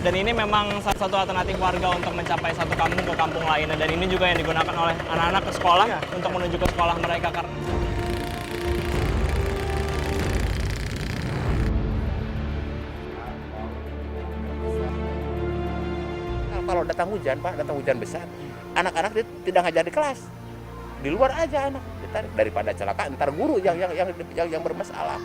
Dan ini memang salah satu alternatif warga untuk mencapai satu kampung ke kampung lainnya. Dan ini juga yang digunakan oleh anak-anak ke sekolah untuk menuju ke sekolah mereka. Kalau datang hujan, Pak, datang hujan besar, anak-anak tidak ngajar di kelas, di luar aja anak ditarik daripada celaka. Ntar guru yang bermasalah.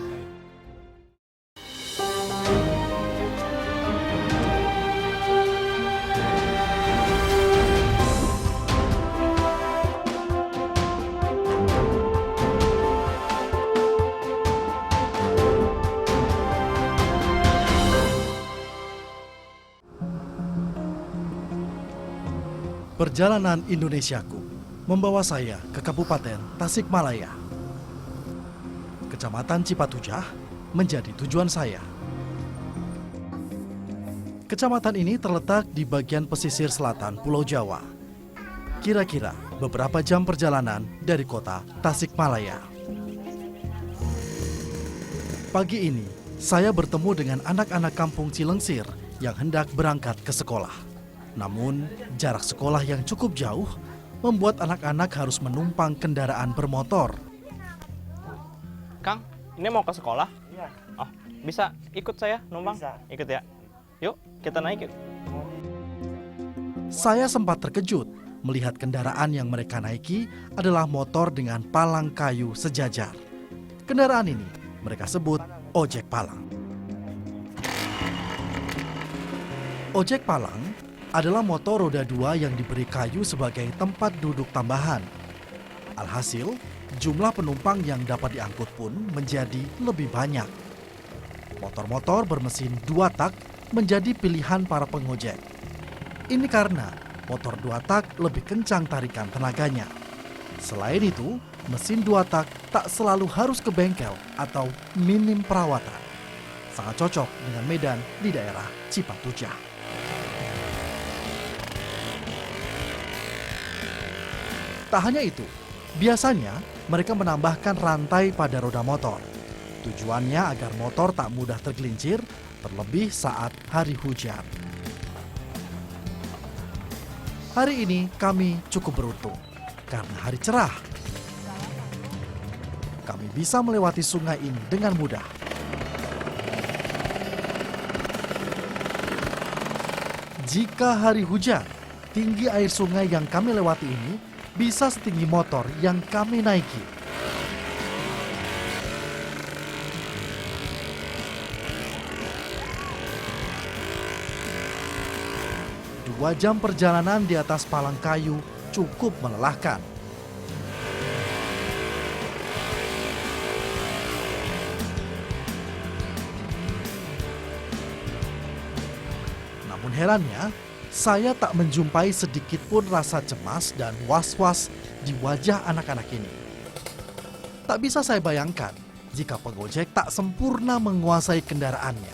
Perjalanan Indonesiaku membawa saya ke Kabupaten Tasikmalaya. Kecamatan Cipatujah menjadi tujuan saya. Kecamatan ini terletak di bagian pesisir selatan Pulau Jawa. Kira-kira beberapa jam perjalanan dari kota Tasikmalaya. Pagi ini, saya bertemu dengan anak-anak kampung Cilengsir yang hendak berangkat ke sekolah. Namun, jarak sekolah yang cukup jauh membuat anak-anak harus menumpang kendaraan bermotor. Kang, ini mau ke sekolah? Iya. Oh, bisa ikut saya numpang? Bisa. Ikut ya. Yuk, kita naik yuk. Saya sempat terkejut melihat kendaraan yang mereka naiki adalah motor dengan palang kayu sejajar. Kendaraan ini mereka sebut ojek palang. Ojek palang adalah motor roda 2 yang diberi kayu sebagai tempat duduk tambahan. Alhasil, jumlah penumpang yang dapat diangkut pun menjadi lebih banyak. Motor-motor bermesin 2 tak menjadi pilihan para pengojek. Ini karena motor 2 tak lebih kencang tarikan tenaganya. Selain itu, mesin 2 tak tak selalu harus ke bengkel atau minim perawatan. Sangat cocok dengan medan di daerah Cipatujah. Tak hanya itu, biasanya mereka menambahkan rantai pada roda motor. Tujuannya agar motor tak mudah tergelincir, terlebih saat hari hujan. Hari ini kami cukup beruntung, karena hari cerah. Kami bisa melewati sungai ini dengan mudah. Jika hari hujan, tinggi air sungai yang kami lewati ini bisa setinggi motor yang kami naiki. Dua jam perjalanan di atas palang kayu cukup melelahkan. Namun herannya, saya tak menjumpai sedikit pun rasa cemas dan was-was di wajah anak-anak ini. Tak bisa saya bayangkan jika pengojek tak sempurna menguasai kendaraannya.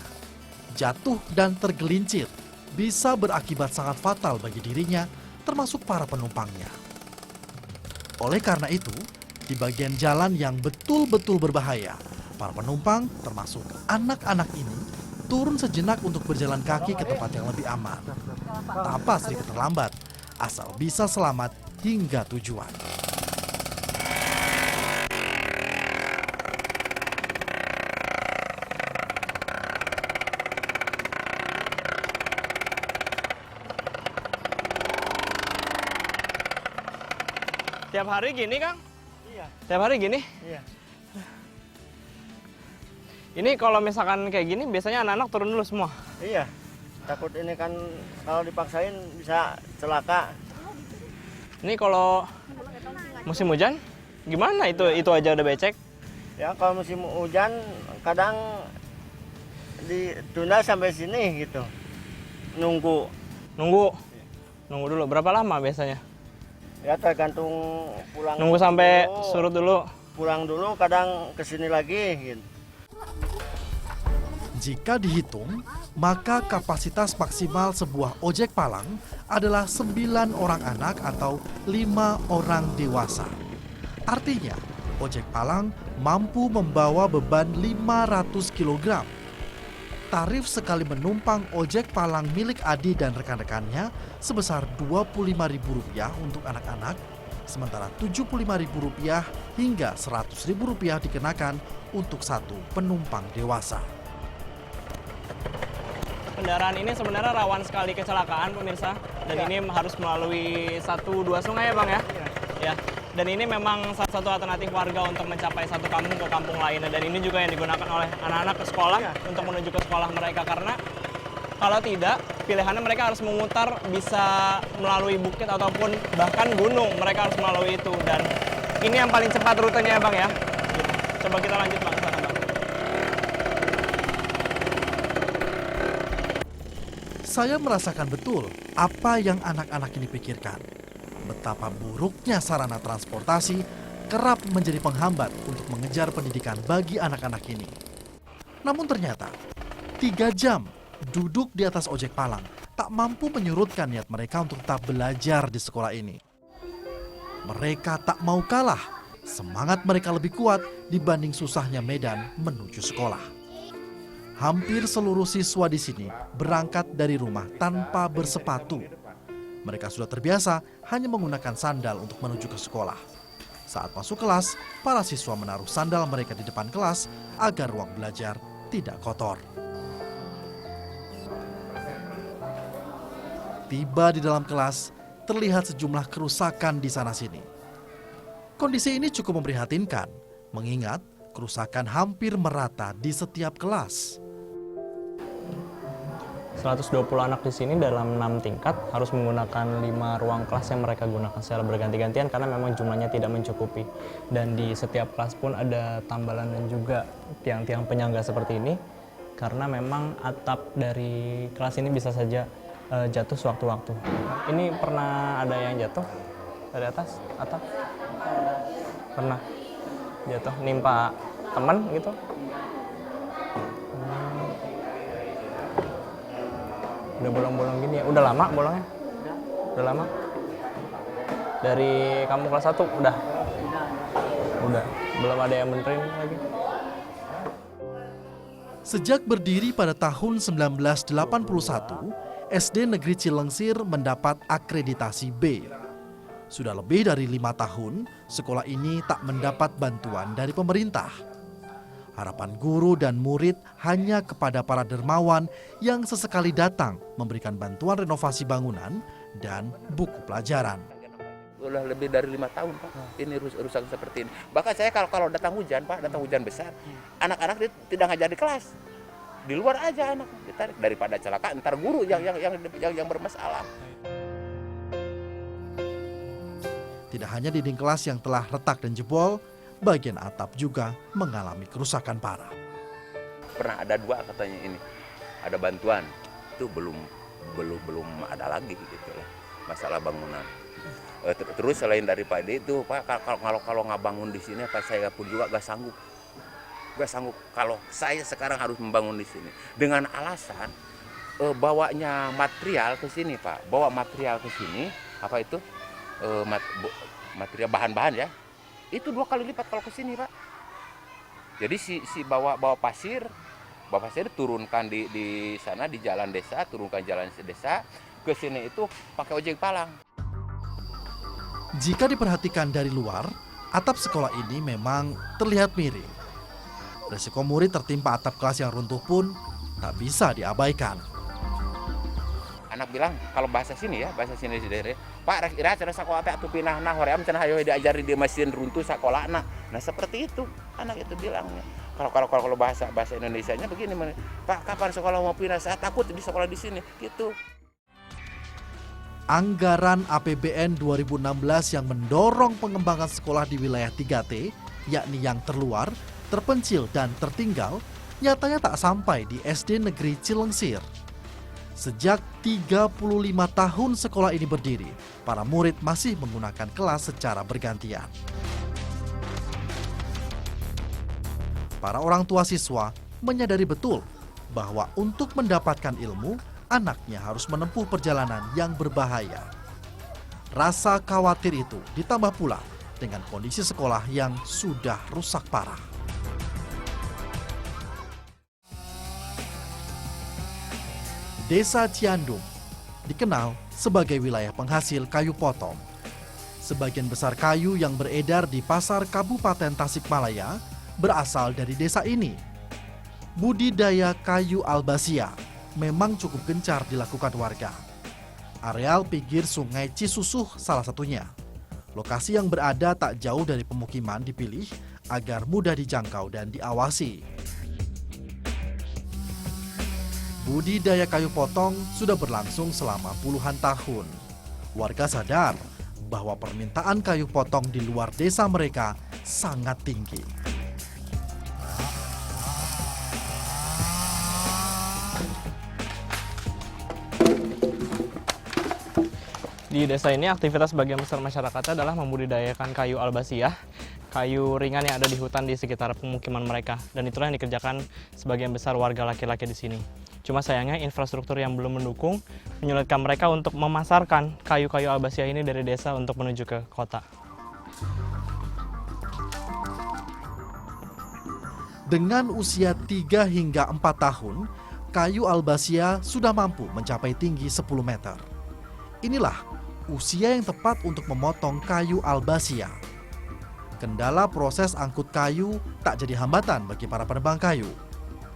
Jatuh dan tergelincir bisa berakibat sangat fatal bagi dirinya, termasuk para penumpangnya. Oleh karena itu, di bagian jalan yang betul-betul berbahaya, para penumpang, termasuk anak-anak ini, turun sejenak untuk berjalan kaki ke tempat yang lebih aman. Tak apa sedikit terlambat, asal bisa selamat hingga tujuan. Tiap hari gini, Kang? Iya. Tiap hari gini? Iya. Ini kalau misalkan kayak gini, biasanya anak-anak turun dulu semua? Iya. Takut ini kan kalau dipaksain bisa celaka. Ini kalau musim hujan, gimana itu aja udah becek? Ya kalau musim hujan kadang ditunda sampai sini gitu. Nunggu. Nunggu dulu. Berapa lama biasanya? Ya tergantung pulang. Nunggu sampai dulu. surut dulu. Pulang dulu kadang kesini lagi gitu. Jika dihitung, maka kapasitas maksimal sebuah ojek palang adalah 9 orang anak atau 5 orang dewasa. Artinya, ojek palang mampu membawa beban 500 kg. tarif sekali menumpang ojek palang milik Adi dan rekan-rekannya sebesar Rp25.000 untuk anak-anak, sementara Rp75.000 hingga Rp100.000 dikenakan untuk satu penumpang dewasa. Kendaraan ini sebenarnya rawan sekali kecelakaan, pemirsa. Dan ini harus melalui 1-2 sungai ya Bang ya? Ya. Dan ini memang salah satu alternatif warga untuk mencapai satu kampung ke kampung lainnya. Dan ini juga yang digunakan oleh anak-anak ke sekolah untuk menuju ke sekolah mereka. Karena kalau tidak, pilihannya mereka harus memutar bisa melalui bukit ataupun bahkan gunung. Mereka harus melalui itu. Dan ini yang paling cepat rutenya ya Bang ya? Coba kita lanjut Bang ke sana Bang. Saya merasakan betul apa yang anak-anak ini pikirkan. Betapa buruknya sarana transportasi kerap menjadi penghambat untuk mengejar pendidikan bagi anak-anak ini. Namun ternyata, 3 jam duduk di atas ojek palang tak mampu menyurutkan niat mereka untuk tetap belajar di sekolah ini. Mereka tak mau kalah, semangat mereka lebih kuat dibanding susahnya medan menuju sekolah. Hampir seluruh siswa di sini berangkat dari rumah tanpa bersepatu. Mereka sudah terbiasa hanya menggunakan sandal untuk menuju ke sekolah. Saat masuk kelas, para siswa menaruh sandal mereka di depan kelas agar ruang belajar tidak kotor. Tiba di dalam kelas, terlihat sejumlah kerusakan di sana-sini. Kondisi ini cukup memprihatinkan, mengingat kerusakan hampir merata di setiap kelas. 120 anak di sini dalam 6 tingkat harus menggunakan 5 ruang kelas yang mereka gunakan secara berganti-gantian karena memang jumlahnya tidak mencukupi. Dan di setiap kelas pun ada tambalan dan juga tiang-tiang penyangga seperti ini karena memang atap dari kelas ini bisa saja jatuh sewaktu-waktu. Ini pernah ada yang jatuh dari atas atap? Pernah jatuh nimpa teman gitu? Udah bolong-bolong gini ya? Udah lama bolongnya? Udah lama? Dari kamu kelas 1 udah? Udah. Belum ada yang benerin lagi? Sejak berdiri pada tahun 1981, SD Negeri Cilengsir mendapat akreditasi B. Sudah lebih dari 5 tahun, sekolah ini tak mendapat bantuan dari pemerintah. Harapan guru dan murid hanya kepada para dermawan yang sesekali datang memberikan bantuan renovasi bangunan dan buku pelajaran. Udah lebih dari 5 tahun Pak, ini rusak seperti ini. Bahkan saya kalau datang hujan Pak, datang hujan besar, anak-anak tidak ngajar di kelas. Di luar aja anak ditarik daripada celaka, ntar guru yang bermasalah. Tidak hanya dinding kelas yang telah retak dan jebol, bagian atap juga mengalami kerusakan parah. Pernah ada 2 katanya ini, ada bantuan, itu belum ada lagi gitu lah, masalah bangunan. Terus selain daripada itu Pak, kalau nggak bangun di sini, Pak saya pun juga nggak sanggup kalau saya sekarang harus membangun di sini dengan alasan bawanya material ke sini Pak, bawa material ke sini apa itu material bahan-bahan ya. Itu 2 kali lipat kalau ke sini Pak. Jadi si bawa pasir turunkan di sana di jalan desa, turunkan jalan desa ke sini itu pakai ojek palang. Jika diperhatikan dari luar, atap sekolah ini memang terlihat miring. Resiko murid tertimpa atap kelas yang runtuh pun tak bisa diabaikan. Anak bilang kalau bahasa sini sendiri, Pak kira cara sekolah teh atuh pinah nah hoream cenah hayo diajari di mesin runtuh sakolana. Nah seperti itu anak itu bilangnya. Kalau bahasa Indonesianya begini, Pak kapan sekolah mau pindah? Saya takut di sekolah di sini gitu. Anggaran APBN 2016 yang mendorong pengembangan sekolah di wilayah 3T, yakni yang terluar, terpencil dan tertinggal, nyatanya tak sampai di SD Negeri Cilengsir. Sejak 35 tahun sekolah ini berdiri, para murid masih menggunakan kelas secara bergantian. Para orang tua siswa menyadari betul bahwa untuk mendapatkan ilmu, anaknya harus menempuh perjalanan yang berbahaya. Rasa khawatir itu ditambah pula dengan kondisi sekolah yang sudah rusak parah. Desa Ciandum dikenal sebagai wilayah penghasil kayu potong. Sebagian besar kayu yang beredar di pasar Kabupaten Tasikmalaya berasal dari desa ini. Budidaya kayu albasia memang cukup gencar dilakukan warga. Areal pinggir Sungai Cisusuh salah satunya. Lokasi yang berada tak jauh dari pemukiman dipilih agar mudah dijangkau dan diawasi. Budidaya kayu potong sudah berlangsung selama puluhan tahun. Warga sadar bahwa permintaan kayu potong di luar desa mereka sangat tinggi. Di desa ini aktivitas sebagian besar masyarakatnya adalah membudidayakan kayu albasiah, kayu ringan yang ada di hutan di sekitar pemukiman mereka, dan itulah yang dikerjakan sebagian besar warga laki-laki di sini. Cuma sayangnya infrastruktur yang belum mendukung menyulitkan mereka untuk memasarkan kayu-kayu albasiah ini dari desa untuk menuju ke kota. Dengan usia 3 hingga 4 tahun, kayu albasia sudah mampu mencapai tinggi 10 meter. Inilah usia yang tepat untuk memotong kayu albasia. Kendala proses angkut kayu tak jadi hambatan bagi para penebang kayu.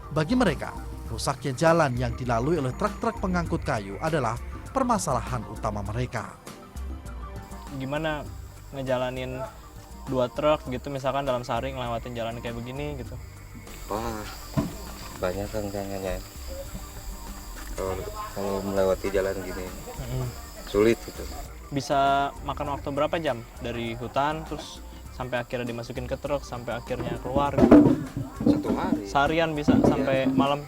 Bagi mereka, rusaknya jalan yang dilalui oleh truk-truk pengangkut kayu adalah permasalahan utama mereka. Gimana ngejalanin 2 truk gitu misalkan dalam sehari ngelewatin jalan kayak begini gitu? Wah, banyak tantangannya. Kalau melewati jalan gini sulit gitu. Bisa makan waktu berapa jam dari hutan terus sampai akhirnya dimasukin ke truk sampai akhirnya keluar gitu? 1 hari. Seharian bisa sampai malam.